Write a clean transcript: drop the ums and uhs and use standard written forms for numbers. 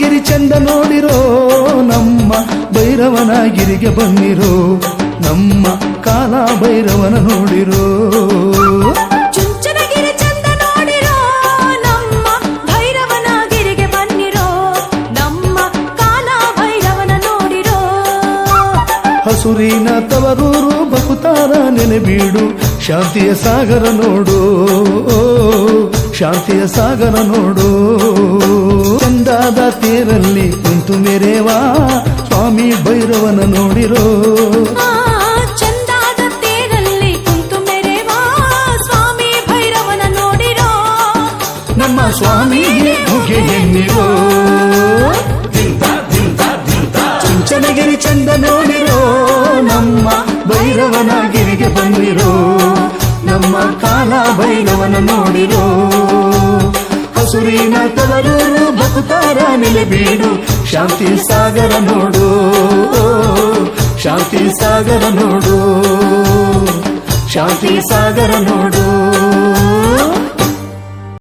ಚುಂಚನಗಿರಿ ಚಂದ ನೋಡಿರೋ ನಮ್ಮ ಭೈರವನಗಿರಿಗೆ ಬನ್ನಿರೋ ನಮ್ಮ ಕಾಲ ಭೈರವನ ನೋಡಿರೋ ಚುಂಚನಗಿರಿ ಚಂದ ನೋಡಿರೋ ನಮ್ಮ ಭೈರವನಗಿರಿಗೆ ಬನ್ನಿರೋ ನಮ್ಮ ಕಾಲ ಭೈರವನ ನೋಡಿರೋ ಹಸುರಿನ ತವರೂರು ಬಹುತಾರ ನೆನೆಬೀಡು ಶಾಂತಿಯ ಸಾಗರ ನೋಡು ಶಾಂತಿಯ ಸಾಗರ ನೋಡು ಚಂದಾದ ತೇರಲ್ಲಿ ಕುಂತು ಮೆರೆವಾ ಸ್ವಾಮಿ ಭೈರವನ ನೋಡಿರೋ ಚಂದಾದ ತೇರಲ್ಲಿ ಕುಂತು ಮೆರೆವಾ ಸ್ವಾಮಿ ಭೈರವನ ನೋಡಿರೋ ನಮ್ಮ ಸ್ವಾಮಿಗೆ ಮುಗೆ ಎನ್ನಿರೋ ಚುಂಚನಗಿರಿ ಚಂದ ನೋಡಿರೋ ನಮ್ಮ ಭೈರವನಗಿರಿಗೆ ಬಂದಿರೋ ನಮ್ಮ ಕಾಲ ಭೈರವನ ನೋಡಿರೋ ಹಸುರಿನ ತವರೂರು ಬಹುತಾರ ನೆಲೆಬೀಡು ಶಾಂತಿ ಸಾಗರ ನೋಡು ಶಾಂತಿ ಸಾಗರ ನೋಡು ಶಾಂತಿ ಸಾಗರ ನೋಡು